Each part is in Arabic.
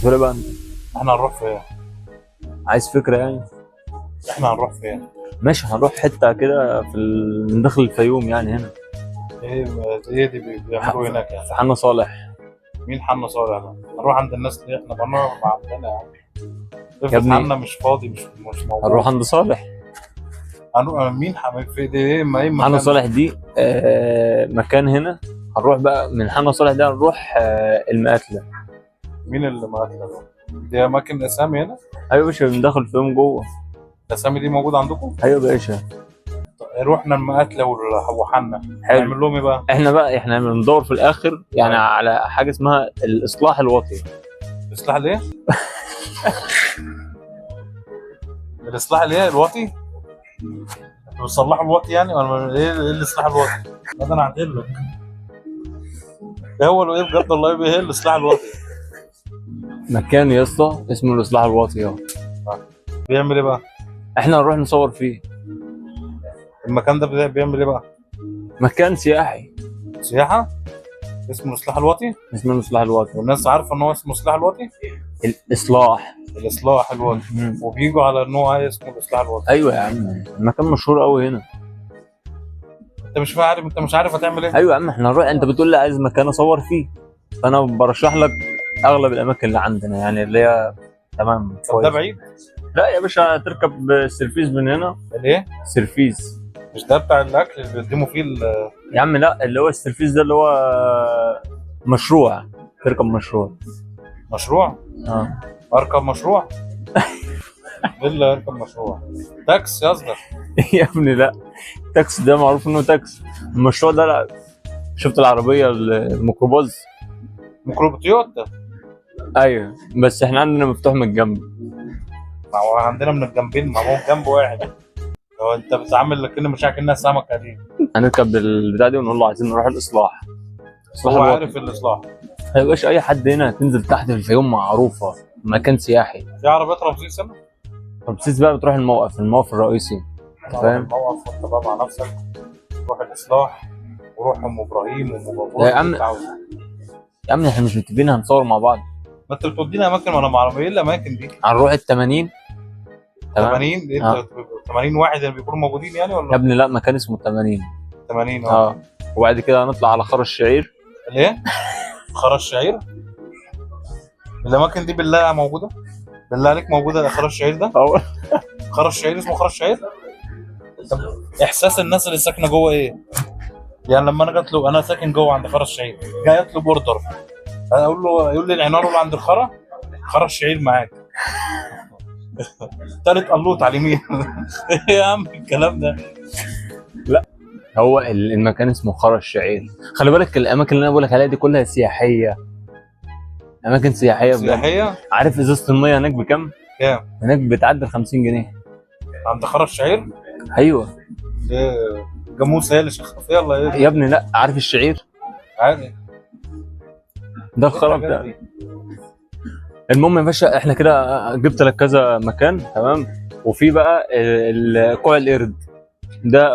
تقول بقى انت احنا هنروح فين؟ عايز فكره يعني؟ احنا هنروح فين؟ ماشي، هنروح حته كده من داخل الفيوم يعني هنا. ايه دي بيعملوا هناك يعني؟ في حنا صالح. مين حنا صالح ده؟ هنروح عند الناس ليه؟ احنا بنروح عندنا يعني. يا افرض ابني حنا مش فاضي، مش موجود. هنروح عند صالح. هنروح مين حمام في دي؟ ايه ما ايه حنا مكان؟ صالح دي مكان هنا. هنروح بقى من حنا صالح ده هنروح المقاتله. مين اللي معاك ده؟ دي اماكن اسامي هنا؟ ايوه يا باشا، من داخل الفيوم جوه. الاسامي دي موجوده عندكم؟ ايوه يا باشا. رحنا المقاتله وحنا حلو. نعمل لهم ايه بقى؟ احنا بندور في الاخر يعني على حاجه اسمها الاصلاح الوطني. الاصلاح الايه؟ الاصلاح الايه؟ الوطي؟ انتوا بتصلحوا الوطي يعني ولا ايه الاصلاح الوطي؟ ده انا هعدل لك. ايه هو ايه بجد والله؟ ايه الاصلاح الوطي؟ مكان يا اسطى اسمه الاصلاح الوطني اهو. بيعمل ايه بقى؟ احنا هنروح نصور فيه. المكان ده بيعمل ايه بقى؟ مكان سياحي سياحه؟ اسمه الاصلاح الوطي؟ اسمه الاصلاح الوطني. والناس عارفه ان هو اسمه الاصلاح الوطي؟ الاصلاح. الاصلاح الوطي. وبيجوا على ان هو اسمه الاصلاح الوطي. ايوه يا عم، المكان مشهور قوي هنا. انت مش عارف هتعمل ايه؟ ايوه يا عم، احنا هنروح. انت بتقول لي عايز مكان اصور فيه، فانا برشح لك اغلب الاماكن اللي عندنا يعني اللي هي تمام. طب ده بعيد؟ لا يا باشا، هتركب السيرفيس من هنا. الايه؟ سيرفيس. مش ده بتاع الاكل اللي بيقدموا فيه يا عم لا، اللي هو السيرفيس ده اللي هو مشروع. تركب مشروع. مشروع؟ اه. اركب مشروع؟ ايه اللي اركب مشروع؟ تاكس يا اصغر. يا ابني لا، تاكس ده معروف انه تاكس. المشروع ده لا. شفت العربيه الميكروباص؟ ميكروب تويوتا. ايوه، بس احنا عندنا مفتوح من الجنب. ما هو عندنا من الجنبين، ما هو جنب واحد. لو انت بتتعامل لكن مش كأنها سمكه دي. هنركب البتاع دي ونقول له عايزين نروح الاصلاح. هو عارف الاصلاح. يا باشا، اي حد هنا هتنزل تحت في الفيوم معروفه، مكان سياحي. في عربيات رمسيس هنا؟ رمسيس بقى بتروح الموقف الرئيسي. انت فاهم؟ الموقف وانت بقى مع نفسك روح الاصلاح وروح ام ابراهيم وام ابراهيم. يا عم احنا مش متفقين هنصور مع بعض؟ ما انت بتودينا اماكن وانا ما اعرف ايه الاماكن دي. هنروح ال 80. 80 دي انت 80 واحد اللي بيكونوا موجودين يعني ولا؟ يا ابني لا، مكان اسمه 80. 80 وبعد كده هنطلع على خرز الشعير. ليه؟ خرز الشعير؟ الاماكن دي بالله موجوده؟ بالله عليك موجوده خرز الشعير ده؟ خرز الشعير اسمه خرز الشعير؟ احساس الناس اللي ساكنه جوه ايه؟ يعني لما انا اطلب، انا ساكن جوه عند خرز الشعير، جاي اطلب اوردر، اقول له يقول لي العنوان اللي عند خرز الشعير معاك. تالت قلوط على اليمين. ايه يا عم الكلام ده؟ لا، هو المكان اسمه خرز الشعير. خلي بالك الاماكن اللي انا بقول لك عليها دي كلها سياحيه. اماكن سياحيه بجد. سياحيه؟ عارف ازازه الميه هناك بكام؟ كام؟ هناك بتعدي 50 جنيه. عند خرز الشعير؟ ايوه. ايه جاموسه هي اللي شخصيه ولا ايه؟ يا ابني لا، عارف الشعير؟ عادي. ده الخرز ده. المهم يا باشا، احنا كده جبت لك كذا مكان تمام. وفي بقى كوع القرد ده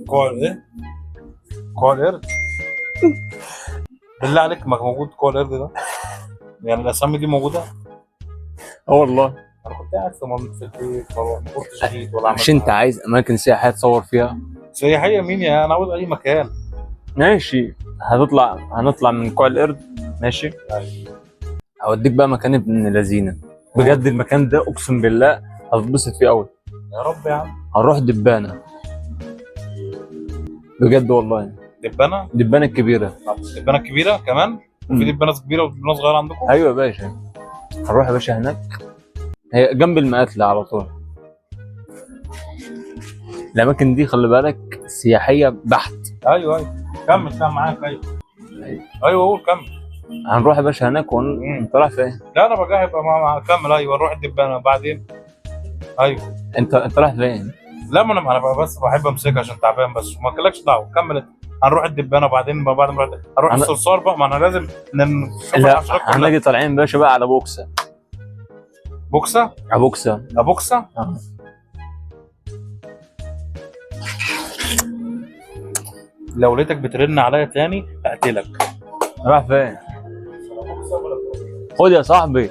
كوع ايه؟ كوع القرد؟ بالله عليك ما موجود كوع القرد ده؟ يعني الاسامي دي موجوده؟ والله انا كنت قاعد في البيت ما كنتش جيت ولا عملت. مش انت عايز اماكن سياحيه تصور فيها؟ سياحيه مين يا انا عاوز اي مكان. ماشي، هنطلع من كوع القرد. ماشي. هوديك بقى مكان ابن لذينه بجد. المكان ده اقسم بالله هتتبسط فيه قوي. يا رب يا عم. هنروح دبانه بجد والله. دبانه؟ دبانه الكبيره. دبانه كبيره كمان؟ وفي دبانه كبيره ودبانه صغيره عندكم؟ ايوه يا باشا. هنروح يا باشا هناك، هي جنب المقاتله على طول. الاماكن دي خلي بالك سياحيه بحت. ايوه كمل معاك. ايوه قول كمل. هنروح يا باشا هناك ونطلع فين؟ لا انا بجاهب كمل. ايوه نروح الدبانه بعدين. ايوه انت رايح فين؟ لا ما انا بس بحب امسكها عشان تعبان بس ما لكش دعوه. كمل انت. هنروح الدبانه بعدين بعد ما هنروح الصرصار بقى. ما انا لازم لا هنجي طالعين باشا بقى على بوكسه. بوكسه؟ ابوكسه؟ لو لقيتك بترن عليا تاني هقتلك. راح فين؟ خد يا صاحبي.